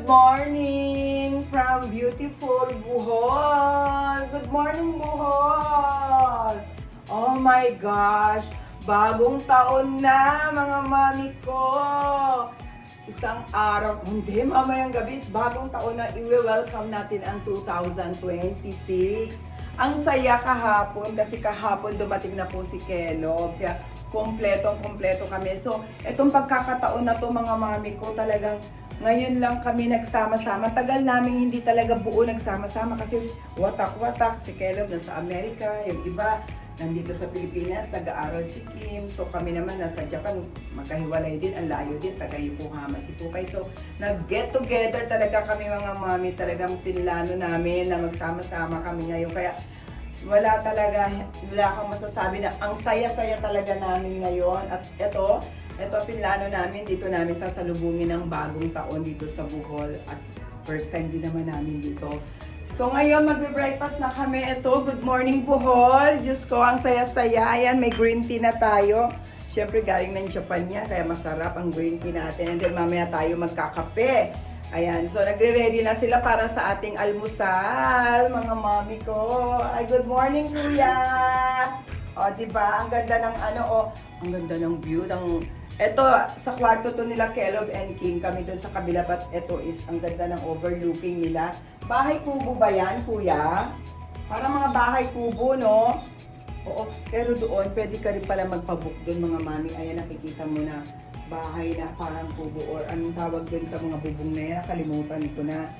morning from beautiful Bohol. Good morning, Bohol. Oh my gosh, bagong taon na mga mami ko. Isang araw, hindi, mamayang gabi, bagong taon na i-welcome natin ang 2026. Ang saya kahapon kasi kahapon dumating na po si Kellogg. Kaya kompleto kami. So, itong pagkakataon na to mga mami ko talagang ngayon lang kami nagsama-sama. Tagal namin hindi talaga buo nagsama-sama kasi watak-watak. Si Kellogg nasa Amerika, yung iba nandito sa Pilipinas, nag-aaral si Kim. So kami naman nasa Japan, magkahiwalay din, ang layo din, taga Yokohama si Pukay. So nag-get together talaga kami mga mami, talagang pinlano namin na magsama-sama kami ngayon. Kaya wala akong masasabi na ang saya-saya talaga namin ngayon. At ito pinlano namin, dito namin sasalubungin ang bagong taon dito sa Bohol. At first time din naman namin dito. So ngayon magbe-breakfast na kami. Ito, good morning Bohol. Diyos ko, ang saya-saya. Ayan, may green tea na tayo. Siyempre galing ng Japan yan, kaya masarap ang green tea natin. And then mamaya tayo magkakape. Ayan, so nagre-ready na sila para sa ating almusal, mga mami ko. Ay, good morning kuya! O, diba? Ang ganda ng ang ganda ng view. Ito, sa kwarto to nila Kellogg and Kim, kami doon sa kabila, but ito is ang ganda ng overlooking nila. Bahay kubo ba yan, kuya? Parang mga bahay kubo, no? Oo, pero doon, pwede ka rin pala magpabook doon, mga mami. Ayan, nakikita mo na bahay na parang kubo or anong tawag doon sa mga bubong na yan, nakalimutan ko na.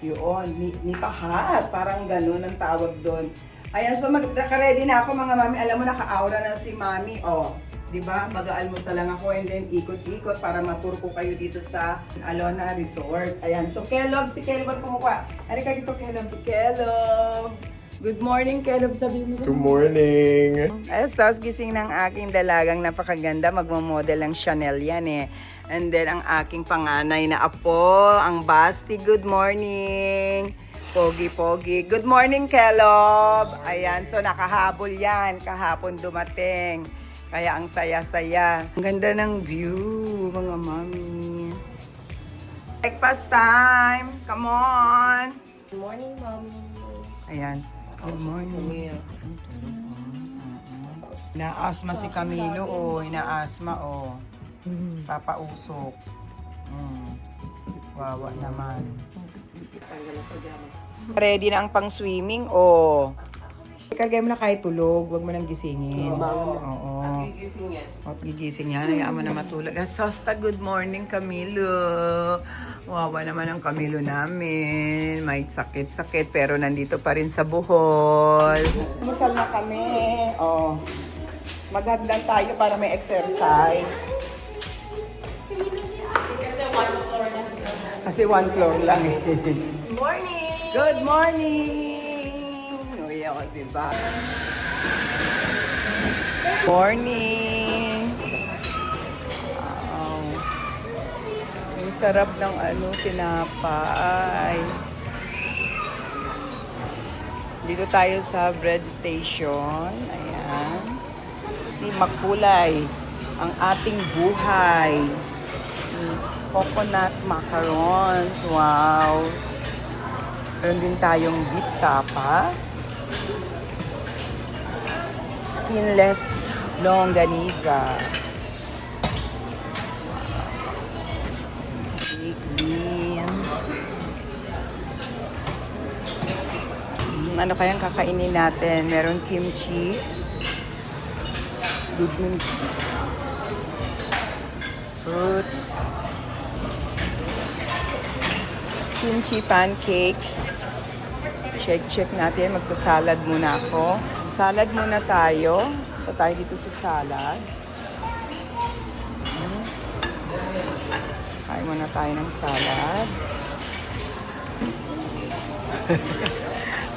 Yun, nipahat, parang ganun ang tawag doon. Ayan, so naka-ready na ako mga mami. Alam mo, naka-aura na si mami, diba? Mag-aalmusal lang ako and then ikot-ikot para matur ko kayo dito sa Alona Resort. Ayan, so Kellogg, si Kellogg pumukuha. Halika dito, Kellogg. Good morning, Kellogg. Sabihin mo. Good morning! Ay, sos gising ng aking dalagang napakaganda. Magmamodel ang Chanel yan eh. And then, ang aking panganay na apo, ang Basti. Good morning! Pogi. Good morning, Kellogg! Ayan, so nakahabol yan. Kahapon dumating. Kaya ang saya-saya. Ang ganda ng view, mga mami. Breakfast time! Come on! Good morning, Mommy. Ayan. Good morning. Inaasma si Camilo, inaasma, papausok. Wawa naman. Ready na ang pang-swimming, Kagaya mo na kahit tulog, huwag mo nang gisingin. Oo. Gigising yan, hayaan mo na matulog. Sosta, good morning, Camilo. Wawa naman ang Camilo namin. May sakit-sakit, pero nandito pa rin sa Bohol. Musal na kami. Maghagdan tayo para may exercise. Kasi one floor lang eh. Good morning! Good morning! Diba? Morning! Wow! Ang sarap ng tinapay. Dito tayo sa bread station. Ayan. Si Makulay, ang ating buhay. Coconut macarons. Wow! Meron din tayong beef tapa. Skinless longganisa. Baked beans. Ano kayang kakainin natin? Meron kimchi. Fruits. Kimchi pancake. Check natin. Magsasalad muna ako. Salad muna tayo. Ito tayo dito sa salad. Kain muna tayo ng salad.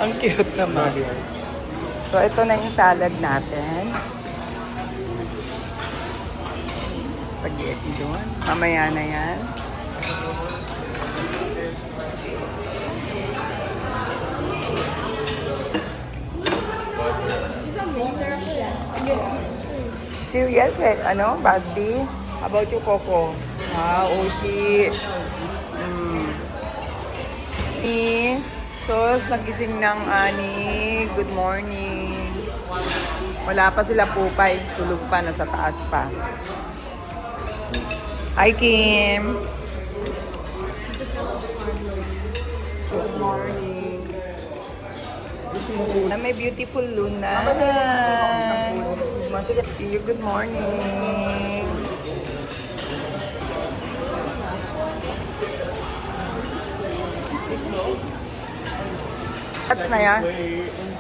Ang cute naman. So, ito na yung salad natin. Spaghetti doon. Mamaya na yan. Cereal, Basti? How about you, Coco? Oshi. Sos, nagising ng ani. Good morning. Wala pa sila pupay. Tulog pa, nasa taas pa. Hi, Kim. Good morning. May beautiful Luna. Good morning. What's na yan?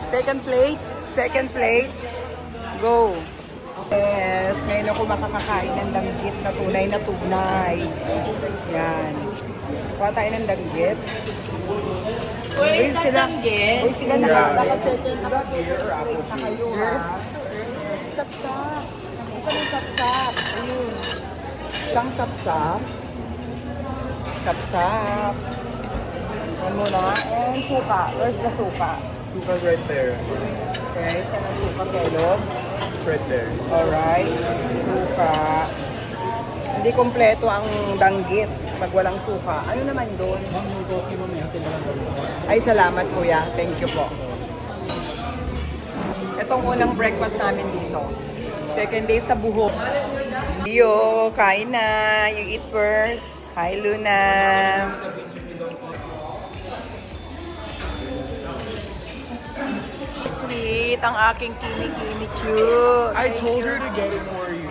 Second plate? Second plate? Go! Yes, ngayon ako makakakain ng danggit na tunay na tunay. Yan. Kuha tayo ng danggit. Uy, sila naka-second plate na kayo, ha? Sapsap. Isa yung sapsap. Ayun. Isang sapsap. Sapsap. Yan muna. And suka. Where's the suka? Suka's right there. Okay, saan ang suka, Kelog? It's right there. Alright. Suka. Hindi kompleto ang danggit pag walang suka. Ano naman doon? Ma'am, yung coffee mo may atin na lang. Ay, salamat kuya. Thank you po. Itong unang breakfast namin dito. Second day sa buhok. Yo, kain na. You eat first. Hi, Luna. Sweet ang aking kimi-kimi chew. I told her to get it for you.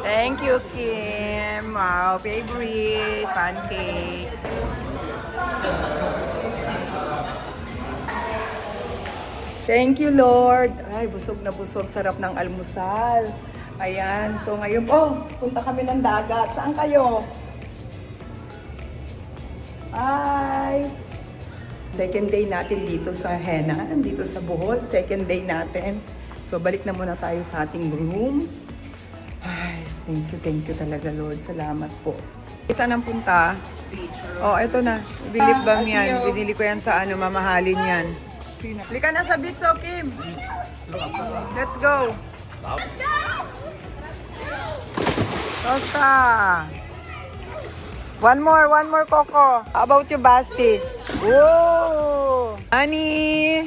Thank you, Kim. Wow, favorite pancake. Thank you, Lord. Ay, busog na busog. Sarap ng almusal. Ayan. So, ngayon, punta kami ng dagat. Saan kayo? Hi! Second day natin dito sa Henan, dito sa Bohol. Second day natin. So, balik na muna tayo sa ating room. Ay, thank you talaga, Lord. Salamat po. Saan ang punta? Oh, eto na. Bilip bang yan? Binili ko yan sa mamahalin yan. Halika na sa beach, so Kim. Let's go. Costa. One more, Coco. How about you, Basti? Whoa! Ani!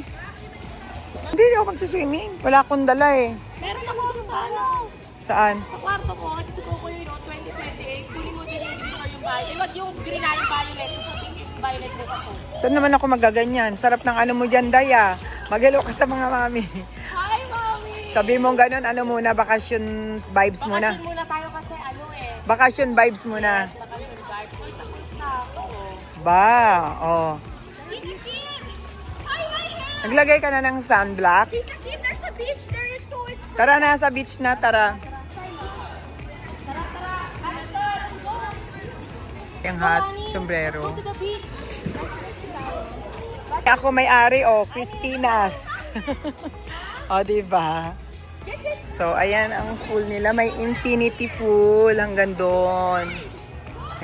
Hindi ako magsiswimming. Wala akong dala eh. Meron ako dun sa ano. Saan? Sa kwarto ko, kasi ko yun, 2028. Pili mo din yung green or yung violet. Wag yung green na yung violet. Yung sa pink yung violet mo kasi. Saan naman ako magaganyan? Sarap ng ano mo dyan, Daya. Mag-hello ka sa mga mami. Hi, Mami! Sabi mo ganun, ano muna, vacation vibes muna. Bakasyon muna tayo kasi ano eh. Vacation vibes muna. Bakasyon guard. Isa na ako. Ba, oh. Naglagay ka na ng sunblock. Tita, there's a beach. There is so it's... Tara na sa beach na, tara. Tara. Ano to? Let's go. Yung hat, Go sombrero. to the beach. Ako may-ari, Christina's. Diba? So, ayan ang pool nila. May infinity pool hanggang doon.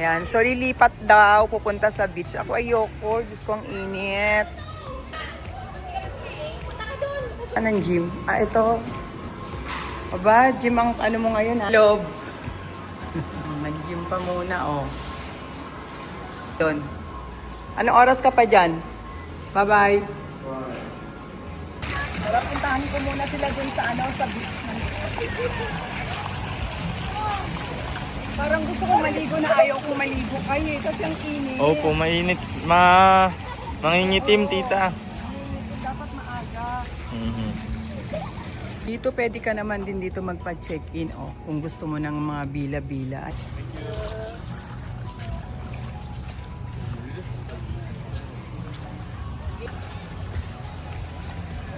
Ayan. So, lilipat daw, pupunta sa beach. Ako ayoko. Diyos ko ang init. Anong gym? Ito. Aba, gym ang ano mo ngayon, ha? Loob. Nag-gym pa muna, Doon. Anong oras ka pa dyan? Bye-bye. Tara, puntahan ko muna sila dun sa sa beach. Parang gusto kong maligo na ayaw kong maligo kayo kasi ang init. Opo, mainit. Mangingitim, tita. Dapat maaga. Mhm. Dito pwede ka naman din dito magpa-check-in kung gusto mo ng mga bila-bila.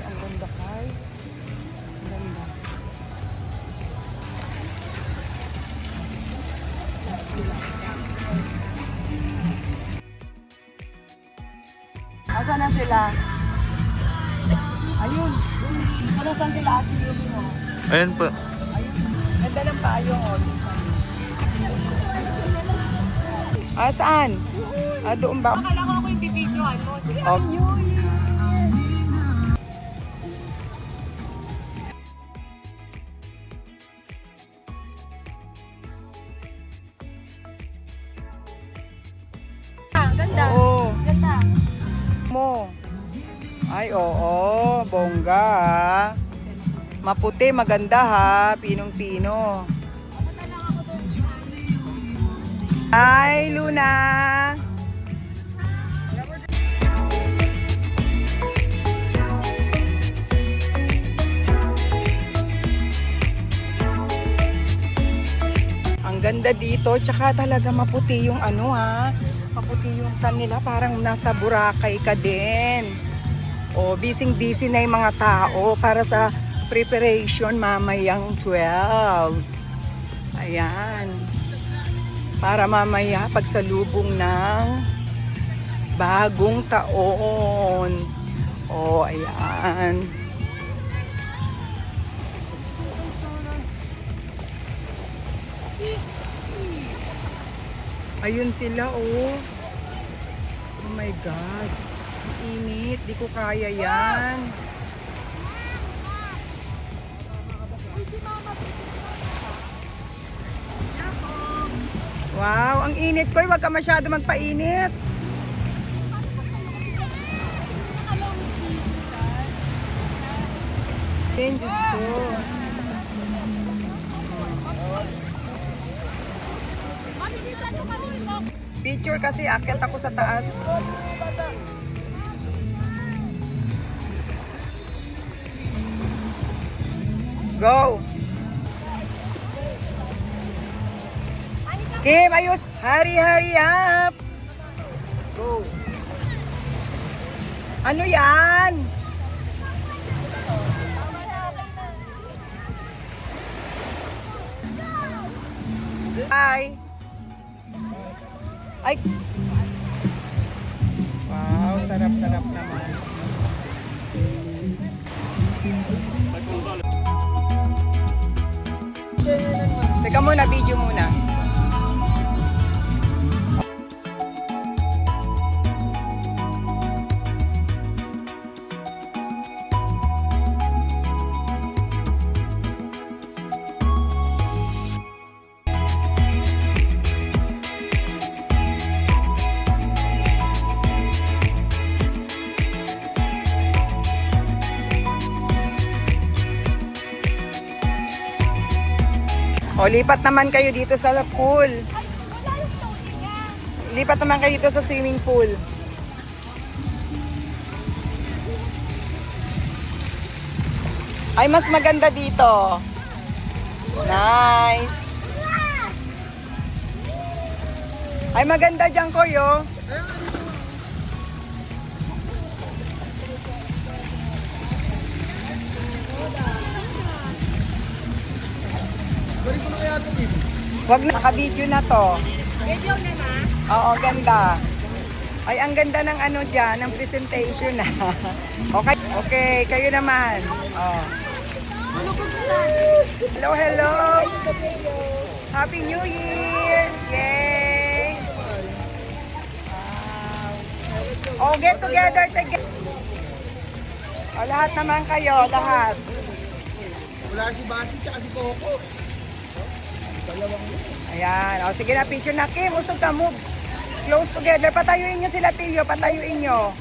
Ang ganda kay. Ang ganda. Asa na sila? Ayun. Ano saan sila ate yung Ayan po. Ganda ng payong saan? Doon ba? Akala ko ako yung bibidyoan mo. Sige, New Year! Ganda. Oo. Ganda. Ay, oo. Bongga, ha? Maputi, maganda, ha? Pinong-pino. Hi, Luna! Ang ganda dito, tsaka talaga maputi yung ano, ha? Maputi yung sun nila, parang nasa Boracay ka din. O, busy-busy na yung mga tao para sa preparation mamayang 12. Ayan. Para mamaya pagsalubong ng bagong taon. O, ayan. Ayun sila, oh. Oh my God. Init. Di ko kaya yan. Wow, ang init ko. Huwag ka masyado magpainit. Ayun, Diyos ko. Picture kasi akit ako sa taas. Go! Kim, ayos! Hurry up! Go! Ano yan? Hi! Ay! Wow, sarap-sarap naman. Teka muna, video muna. O, lipat naman kayo dito sa pool. Lipat naman kayo dito sa swimming pool. Ay, mas maganda dito. Nice. Ay, maganda dyan, Koyo. Wag na, naka-video na to. Video na na. Oo, ganda. Ay, ang ganda ng ano dyan, ng presentation na. Okay, okay, kayo naman. Oh. Hello, hello. Happy New Year. Yay. Oh, get together. Oh, lahat naman kayo, lahat. Wala si Basi tsaka si Coco. Ayan. O, sige na, picture na. Kim, usog ka, move. Close together. Patayuin nyo sila, Tiyo. Patayuin nyo.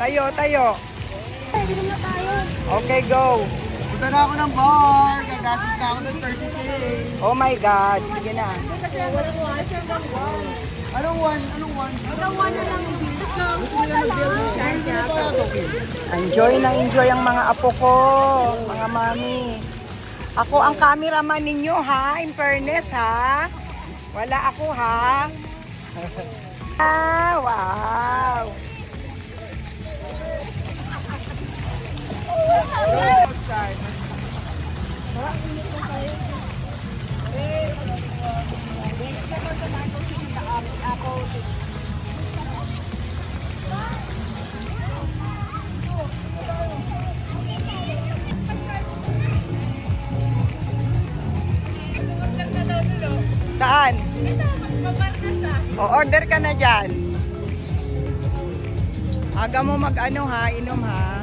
Tayo. Okay, go. Punta na ako ng bar. Gagastos na ako ng 30K. Oh my God. Sige na. Anong one? Enjoy ang mga apo ko. Mga mami. Ako ang cameraman ninyo, ha? In fairness, ha? Wala ako, ha? Ah, wow. Saan? O, order ka na dyan. Aga mo mag-ano, ha? Inom, ha?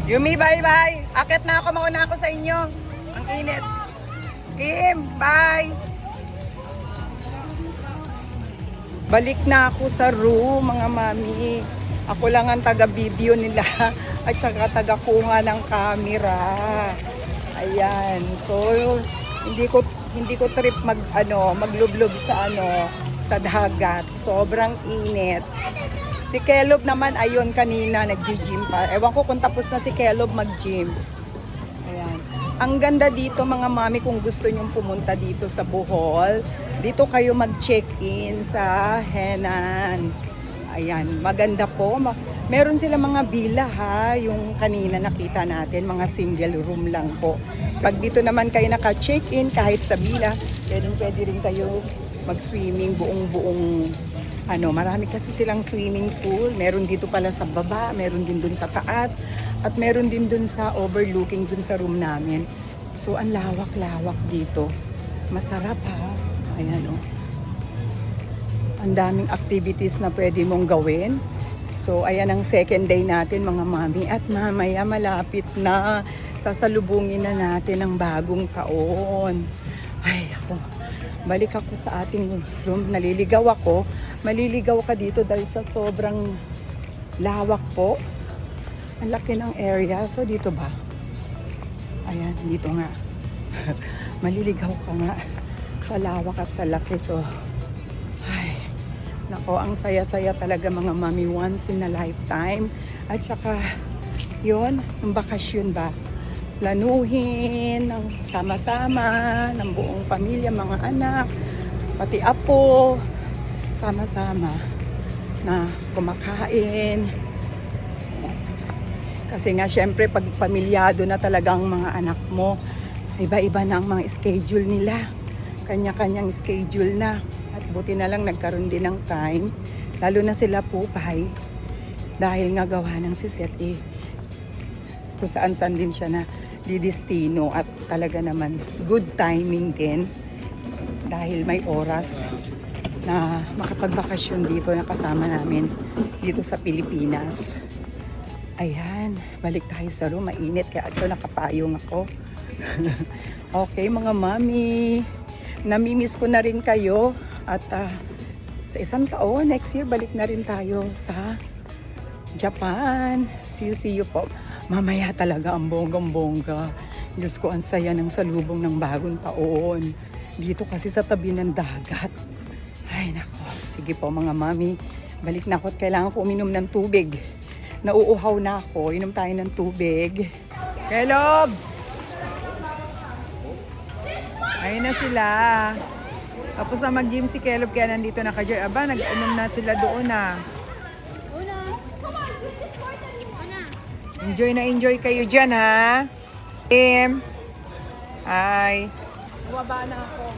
Yumi, bye-bye. Akit na ako, mauna ako sa inyo. Ang init. Kim, bye. Balik na ako sa room, mga mami. Ako lang ang taga-video nila at saka taga-kuha ng camera. Ayan. So, hindi ko trip maglublob sa dagat. Sobrang init. Si Kelob naman ayun kanina nagji-gym pa. Ewan ko kung tapos na si Kelob mag-gym. Ayan. Ang ganda dito mga mami kung gusto nyong pumunta dito sa Bohol. Dito kayo mag-check-in sa Henan. Ayan, maganda po. Meron sila mga villa ha, yung kanina nakita natin, mga single room lang po. Pag dito naman kayo naka-check-in kahit sa villa, pwede rin kayo mag-swimming buong marami kasi silang swimming pool. Meron dito pala sa baba, meron din dun sa taas, at meron din dun sa overlooking dun sa room namin. So, ang lawak-lawak dito. Masarap ha. Ayan o. Ang daming activities na pwede mong gawin. So, ayan ang second day natin mga mami. At mamaya malapit na. Sasalubungin na natin ang bagong taon. Ay, ako. Balik ako sa ating room. Naliligaw ako. Maliligaw ka dito dahil sa sobrang lawak po. Ang laki ng area. So, dito ba? Ayan, dito nga. Maliligaw ka nga sa lawak at sa laki. So, ay, nako, ang saya-saya talaga mga mami, once in a lifetime. At saka, yun, yung bakasyon ba? Planuhin, ng sama-sama, ng buong pamilya, mga anak, pati apo, sama-sama na kumakain. Kasi nga, syempre, pag pamilyado na talagang mga anak mo, iba-iba na ang mga schedule nila. Kanya-kanyang schedule na. At buti na lang nagkaroon din ng time. Lalo na sila Pupay. Dahil nga gawa ng si Seth kung saan-saan din siya na didestino. At talaga naman good timing din. Dahil may oras na makapagbakasyon dito na kasama namin dito sa Pilipinas. Ayan, balik tayo sa room. Mainit kaya ito nakapayong ako. Okay mga mami. Namimiss ko na rin kayo at sa isang taon, next year, balik na rin tayo sa Japan. See you po. Mamaya talaga ang bonggang-bongga. Diyos ko, ang saya ng salubong ng bagong taon. Dito kasi sa tabi ng dagat. Ay nako, sige po mga mami. Balik na ako at kailangan ko uminom ng tubig. Nauuhaw na ako. Inom tayo ng tubig. Kelob! Ayun na sila. Tapos na mag-gym si Kelob kaya nandito na ka-joy. Aba, nag-inom na sila doon na. Enjoy kayo dyan ha. Tim. Ay. Bumaba na ako.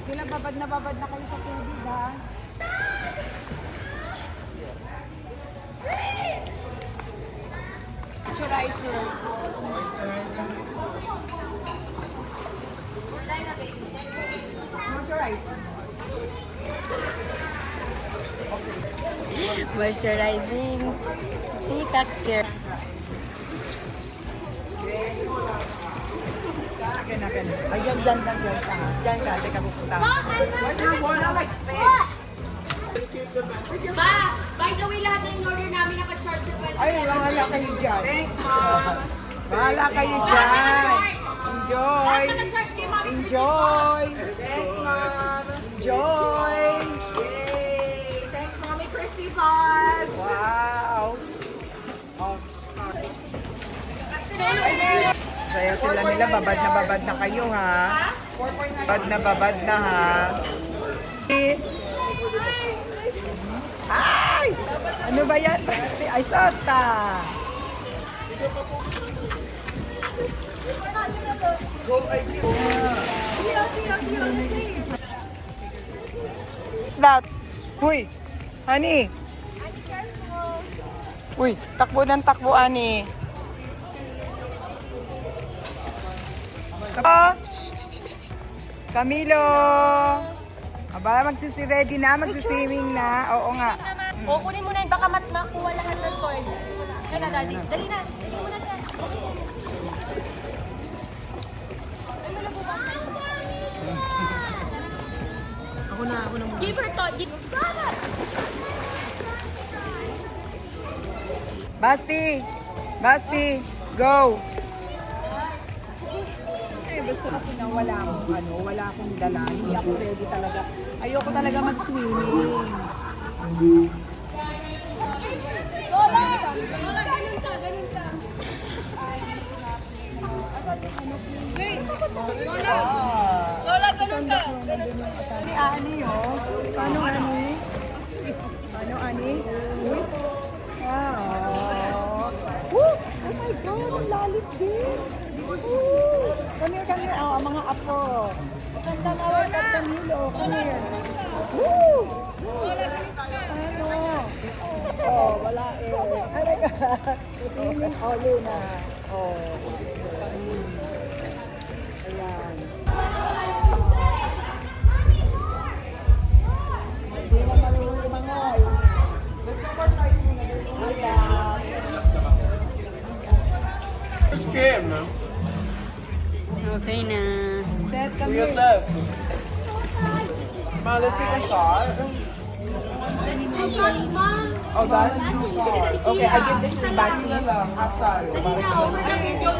Sila babad na kayo sa tubig ha. Moisturizer. Moisturizing. Tika care. Akin. Ay, dyan ka. Dyan ka, teka pupunta. Ma, by the way, lahat ng order namin naka-charge sa 20. Ay, bahala kayo dyan. Thanks, Mom. Bahala kayo dyan. Enjoy. Enjoy. Thanks, Mom. Enjoy. Yay. Thanks, Mommy Christy Vlogs. Wow. Oh. Saya sila nila, babad na kayo ha. Babad na ha. Ay! Ano ba yan? Ay, sosta! What's that? Uy! Honey! Uy, takbo ng takbo, Ani. Camilo! Aba, ready na, magsiswimming na. Oo nga. O, kunin mo na yun. Baka makuha lahat ng toys. Kaya na, Daddy. Dali na. Kunin mo na siya. Ako na muna. Give her to. Basti! Basti! Go! Eh, basta kasi na wala akong dala. Hindi ako ready talaga. Ayoko talaga mag-swimming. Lola! Lola, ganun ka. Wait. Lola, ganun ka. Ani, ani, oh. Paano, ani? Paano, ani? Uy. Wow. Woo! Oh my God, ang lalim din. Woo! Come here. Oh, ang mga apo. Magandang awal at Camilo. Come here. Woo! Ano? Oh, wala eh. Ano ka? Swimming all na. Oh. Ayan. Hindi na marunong lumangoy. Ayan. Where's Kim? Okay na. Seth, come Kuya here. Seth. Ma, let's take a shot. Oh, God? Okay, I give this to Basti. Half tayo.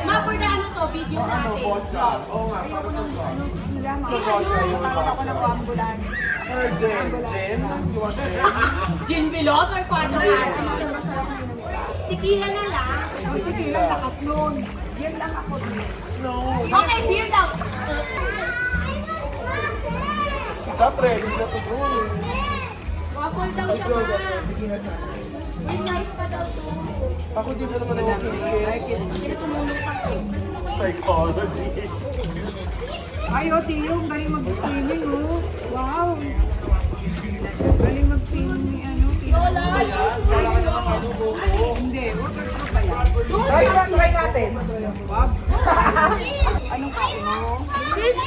Ma, for the ano to, video natin. Vodka. Oo nga, para sa vodka. Parang ako ng ambulan. Or gin. Gin? You want gin? Gin bilog or paano? Tequila na lang. Ang tigilan, lakas nun. Yan lang ako din. No. Okay, beer daw. Stop ready na to go. Waffle daw siya, ma. Yung nice pa daw to. Ako di ba naman nag-kiss? Psychology. Ay, o, Tiyo, galing mag-swimming, oh. Wow. Galing mag-swimming ni ano, Tiyo. Lola! Hindi, waterproof ba yan? Try natin. Wag. Anong kain mo?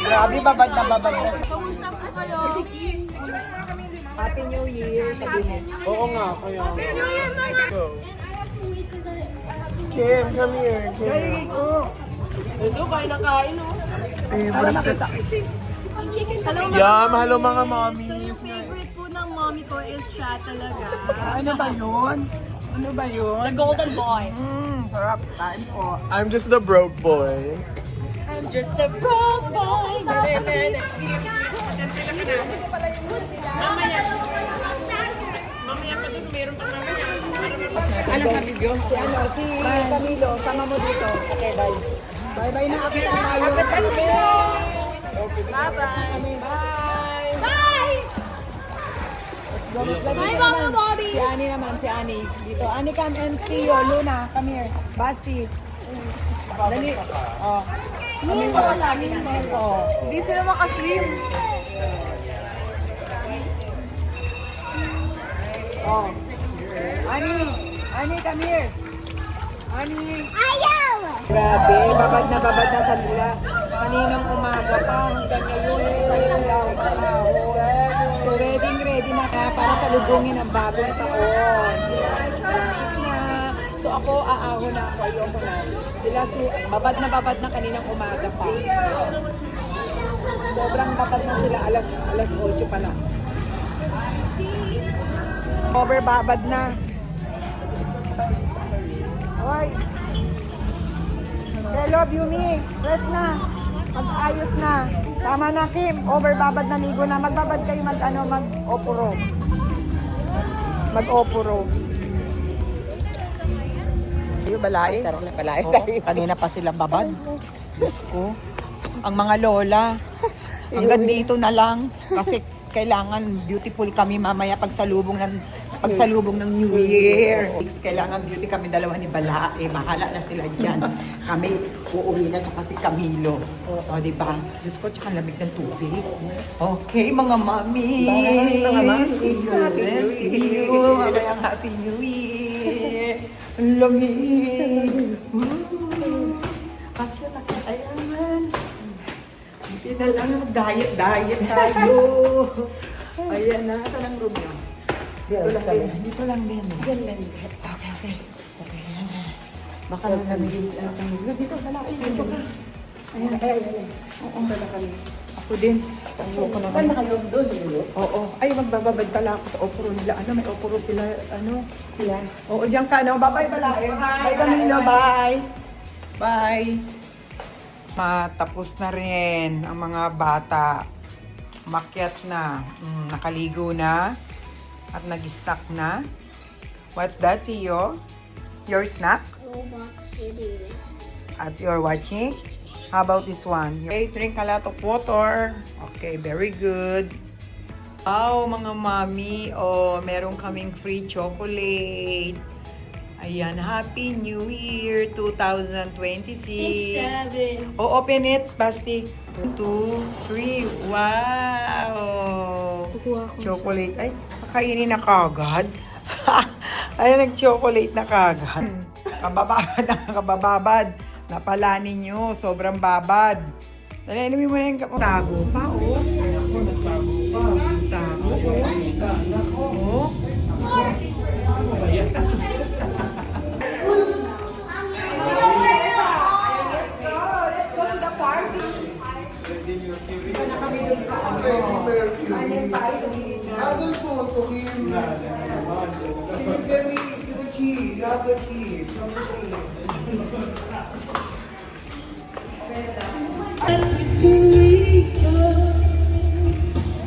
Grabe, babad na. Kamusta po kayo? Happy New Year, sabi mo. Oo nga, kaya. Go. Kim, come here. Kim. Ito, kain na kain, oh. Favorite ka. Hello, Yum, hello mga mommies. favorite po ng mommy ko is siya talaga. Ano ba yun? Ano ba yun? The golden boy. Sarap. Kain po. I'm just the broke boy. I'm just a broke boy. Ano sa video? Si ano, si Camilo, sama mo dito. Okay, bye. Bye-bye na ako tayo. Bye-bye. Bye! Bye, Mama Bobby. Si Ani naman, si Ani. Dito. Ani, come and Tio, Luna, come here. Basti. Dali. Oh. Kami mo. Oh. Hindi sila makaswim. Oh. Ani, come here. Ani. Ayaw! Grabe, babad na sa nila. Kaninang umaga pa, hanggang ngayon, kailan daw panahon. So, ready na para salubungin ang bagong taon. Malapit na. So, ako, aahon na ako, ayoko na. Sila, babad na kaninang umaga pa. Sobrang babad na sila, alas 8 pa lang. Babad na. Hoy! I love you, me. Rest na. Mag-ayos na. Tama na, Kim. Babad na, ligo na. Magbabad kayo mag-opuro. Mag-opuro. Ayun, balay. Balay. Kanina pa sila babad. Diyos ko. Ang mga lola. Hanggang dito na lang. Kasi kailangan beautiful kami mamaya pagsalubong ng New Year. Kailangan beauty kami dalawa ni Bala. Mahala na sila dyan. Kami uuwi na tsaka si Camilo. O, diba? Diyos ko, tsaka lamig ng tubig. Okay, mga mami. Mga mami. See you. Mamayang Happy New Year. Ang lamig. Akit. Ayan. Hindi na lang. Diet tayo. Ayan na. Saan ang room niya? Dito lang din. Okay. Baka lang kami din sa ating. Dito, lalaki. Dito ka. Ayan. Oo, lalaki. Ako Ako din. Ayoko naman. Saan nakayob doon sa dulo? Oo. Ay, magbababad pala ako sa oporo nila. Ano, may oporo sila. Ano? Sila? Oo, diyan ka. No? Bye-bye pala. Bye, Camilo. Bye. Bye. Matapos na rin ang mga bata. Makyat na. Nakaligo na. At nag-stock na. What's that, Tio? Your snack? Roblox City. As you're watching? How about this one? Okay, drink a lot of water. Okay, very good. Wow, mga mami. Oh, meron kaming free chocolate. Ayan, Happy New Year 2026. 6, 7. Oh, open it, Basti. 2, 3. Wow. Chocolate. Ay, kakainin na kagad. Ay, nag-chocolate na kagad. Kabababad na kabababad. Napala ninyo, sobrang babad. Dali, inumin mo na yung tago pa, oh. Ako, nagtago pa. Tago, oh. Let's go to the party. Ito na kami dun sa ano. Ayun pa, sa gilid na. Hassle phone to him. Can you get me the key? You have the key. Show me the key. That's for 2 weeks ago.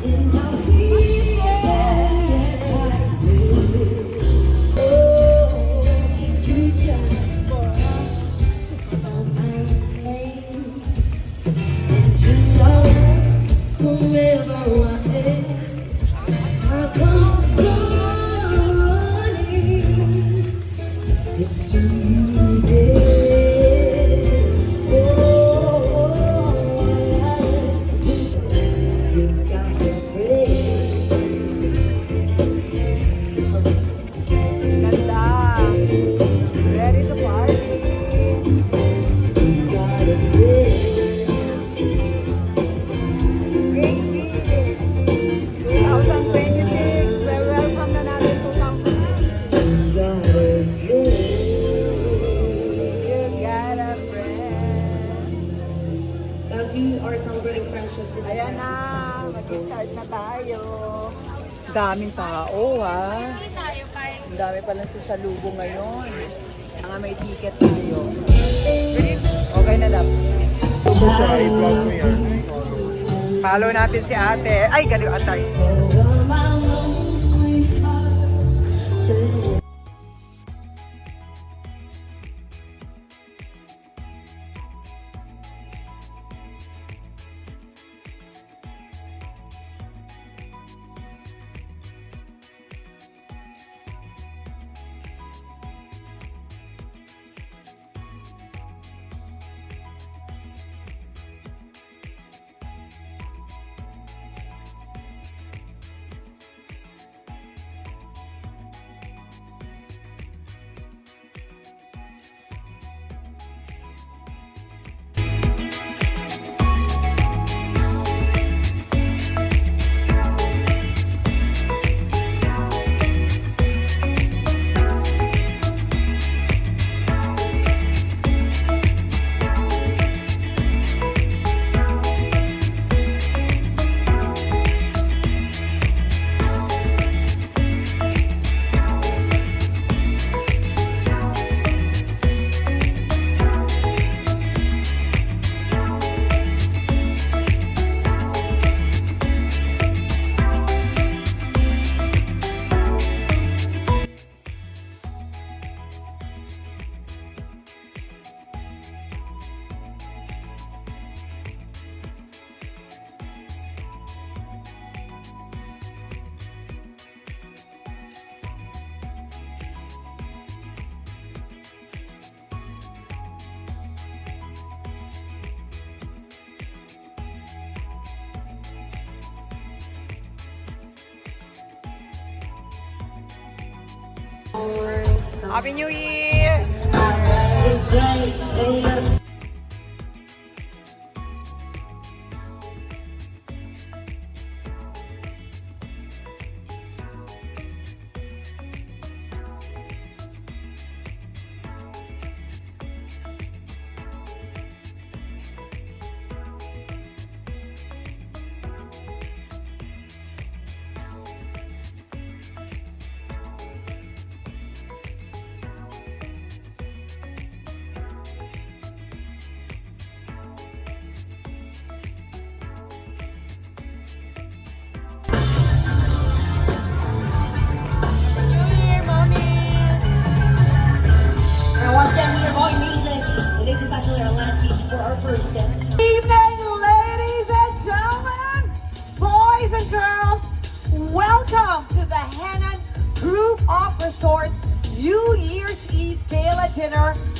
In my weekend, yes I did. Oh, you just spoiled my mind. And you know, whoever I am, I come running. It's you there. Ganda. Ready to party. Great year. 2026. Well, welcome na natin 2026. You got a friend. As you are celebrating friendship today. Ayan na, mag-start na tayo. Daming tao, ha? Hindi tayo kahit Ang dami palang sasalubong ngayon. Nga may ticket tayo. Okay na, Dap. I-vlog mo yan. Follow natin si ate. Ay, ganun atay. Happy New Year!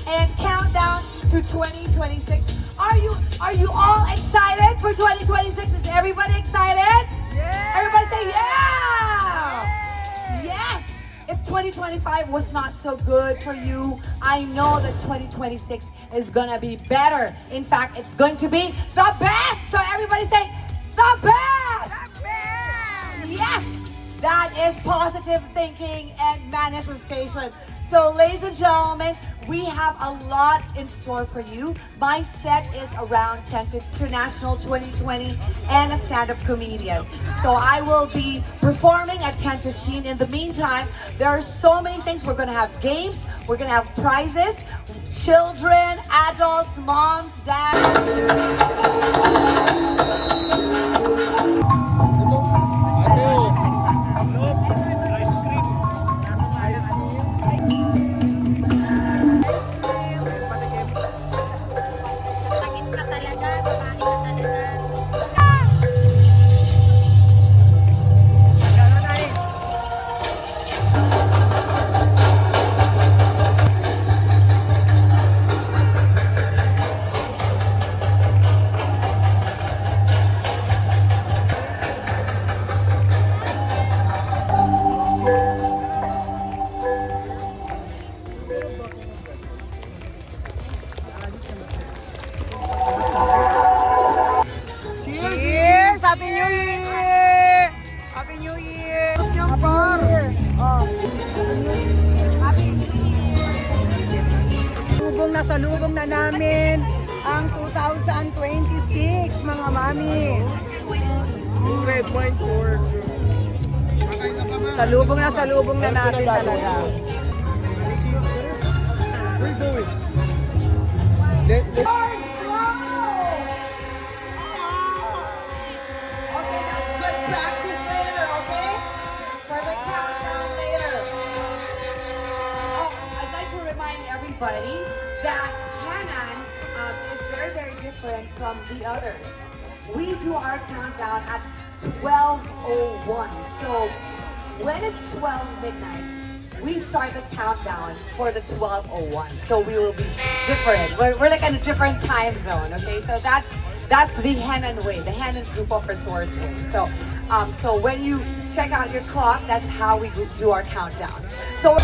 and countdown to 2026. Are you all excited for 2026? Is everybody excited? Yeah! Everybody say yeah! Yes! If 2025 was not so good for you, I know that 2026 is gonna be better. In fact, it's going to be the best! So everybody say, the best! The best! Yes! That is positive thinking and manifestation. So ladies and gentlemen, we have a lot in store for you. My set is around 10:50 International 2020 and a stand-up comedian. So I will be performing at 10:15. In the meantime, there are so many things. We're gonna have games, we're gonna have prizes, children, adults, moms, dads. Tagis ka talaga, pangit ka talaga. Cheers! Happy New Year! Happy New Year! Salubong na namin ang 2026, mga mami. Salubong na natin talaga. Okay, that's good practice later, okay? For the countdown later. Oh, I'd like to remind everybody that Hanan is very, very different from the others. We do our countdown at 12:01. So when it's 12 midnight, we start the countdown for the 12:01. So we will be different. We're like in a different time zone, okay? So that's the Hanan way, the Hanan group of resorts way. So so when you check out your clock, that's how we do our countdowns. So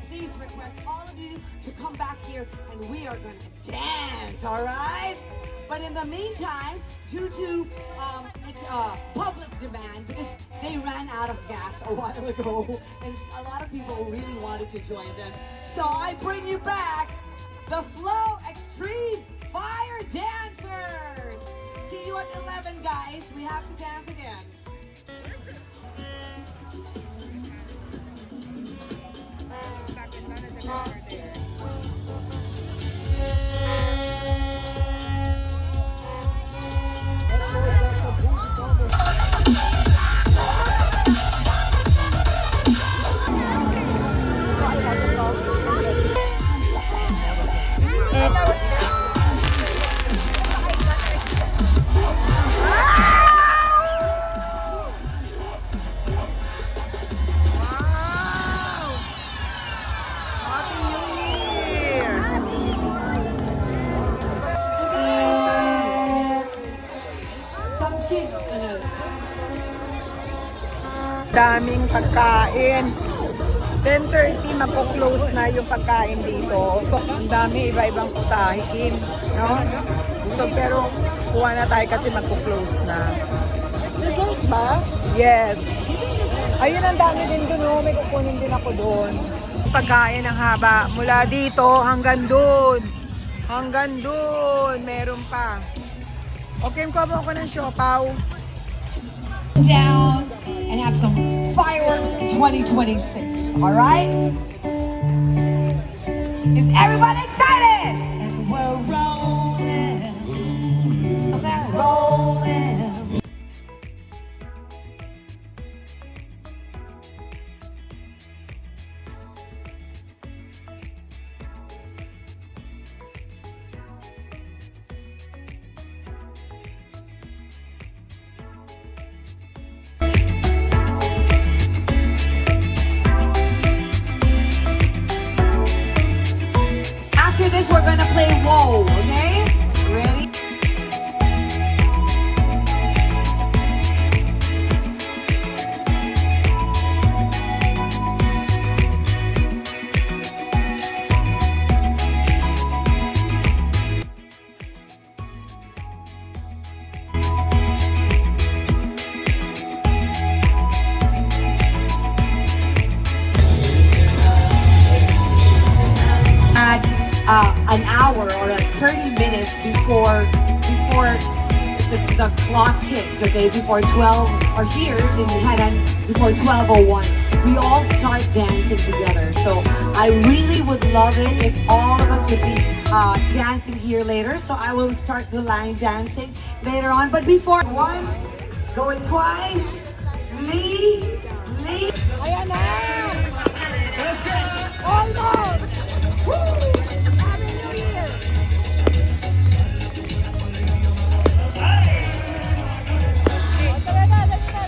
please request all of you to come back here and we are going to dance, all right? But in the meantime, due to public demand, because they ran out of gas a while ago, and a lot of people really wanted to join them, so I bring you back the Flow Extreme Fire Dancers. See you at 11, guys. We have to dance again. Some kids, Daming pagkain. 10:30 magpo-close na yung pagkain dito. So, ang dami iba-ibang putahin, no? So, pero kuha na tayo kasi magpo-close na. Dessert ba? Yes. Ayun, ang dami din doon, oh. May kukunin din ako doon. Pagkain ang haba. Mula dito hanggang doon. Hanggang doon. Meron pa. Okay, kuha mo ako ng siopaw. down and have some fireworks 2026. All right? Is everybody excited? And we're rolling. Okay, rolling. After this, we're gonna play Whoa, okay? Ready? At an hour or 30 minutes before the clock ticks, okay, before 12, or here in Henan, before 12:01, we all start dancing together. So I really would love it if all of us would be dancing here later. So I will start the line dancing later on. But before, once, going twice, Lee. Ayan na! Almost! Woo! Happy New Year! Tara na, let's go!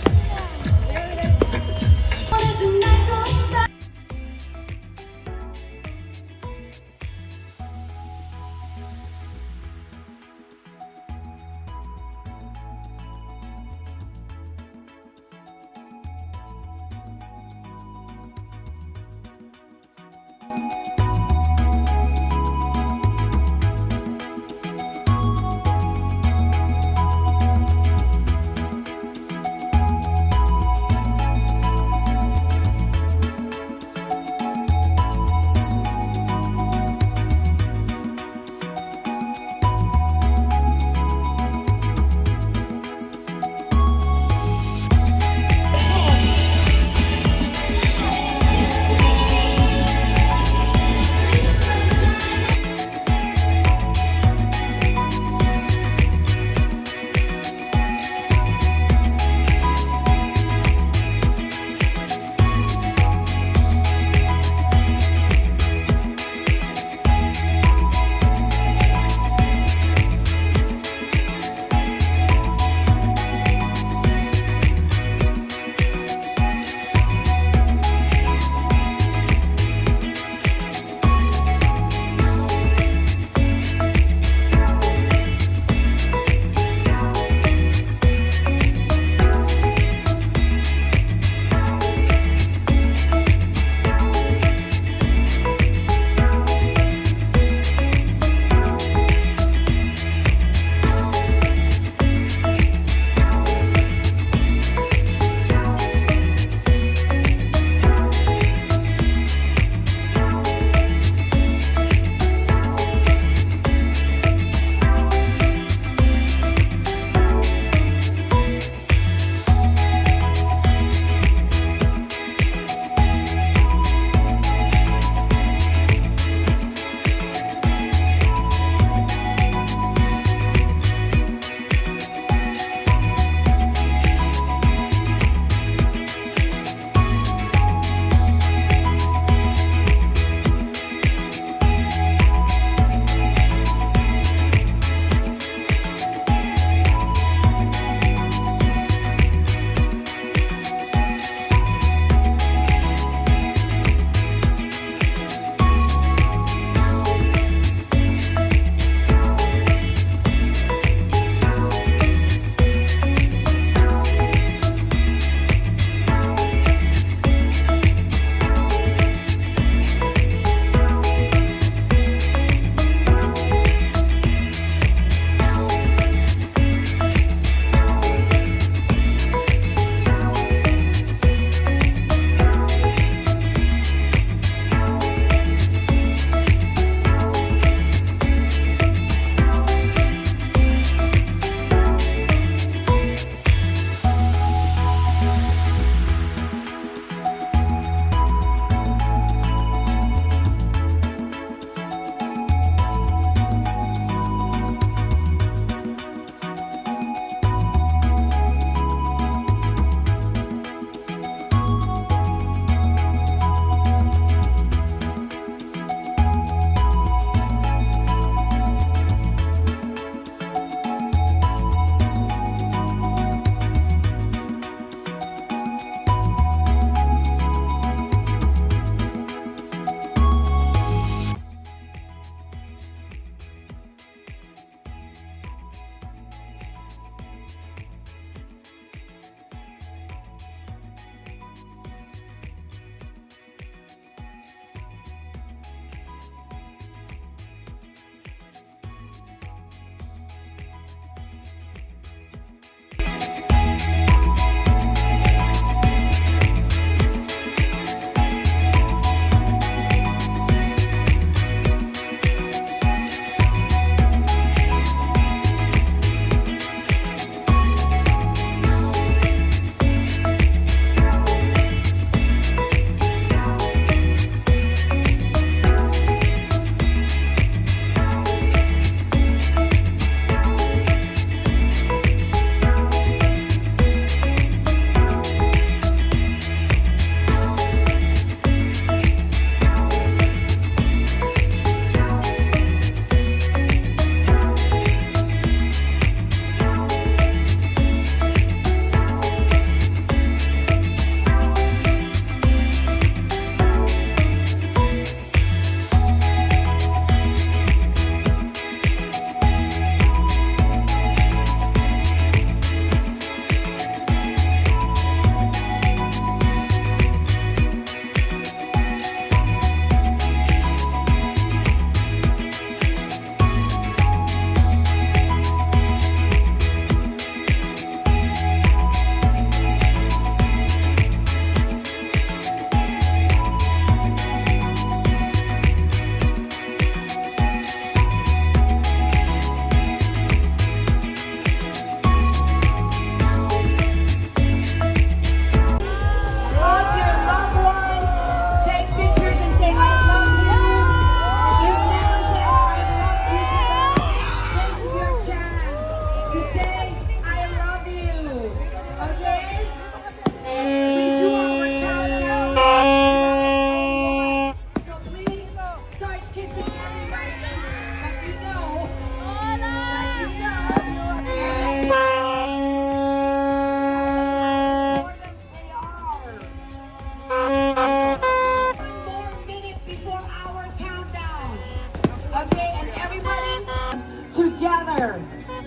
Year.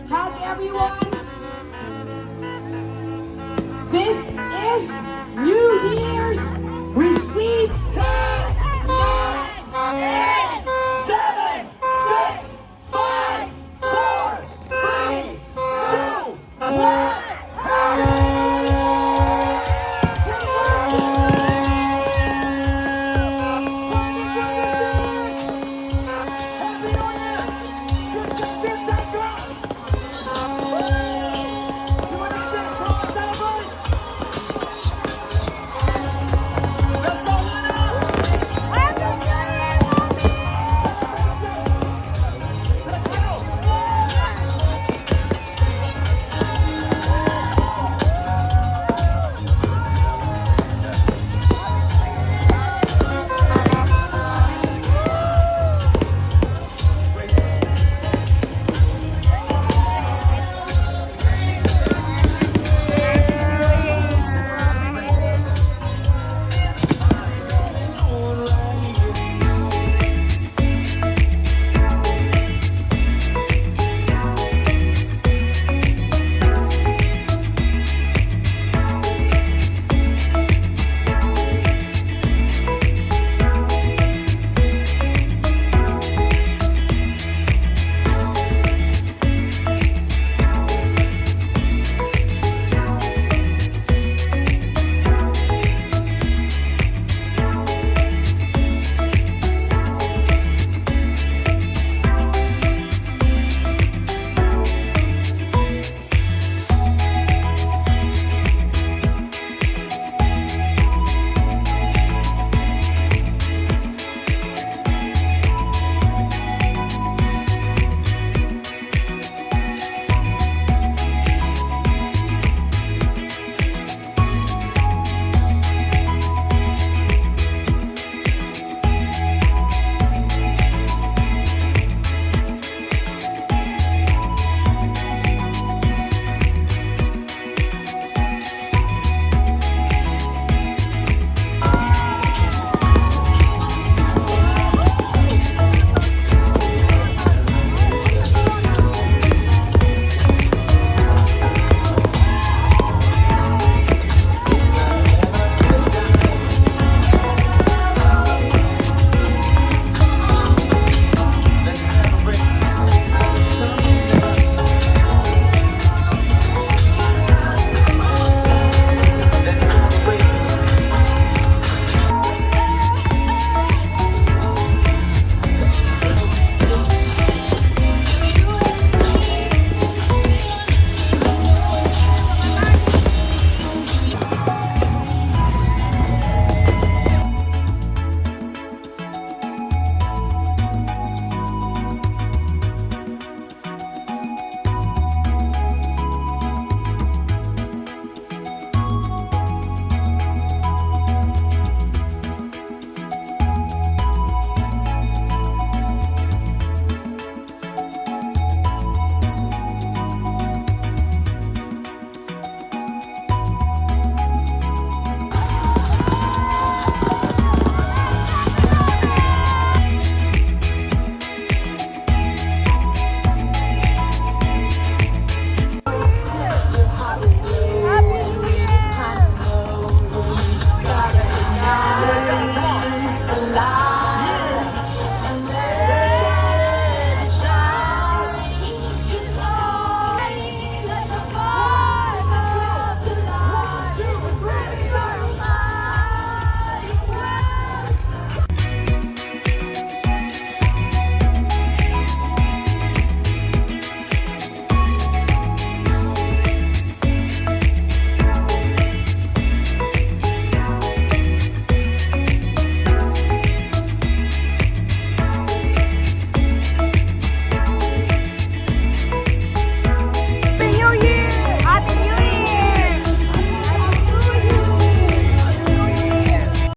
Hug everyone. This is New Year's Receipt Time.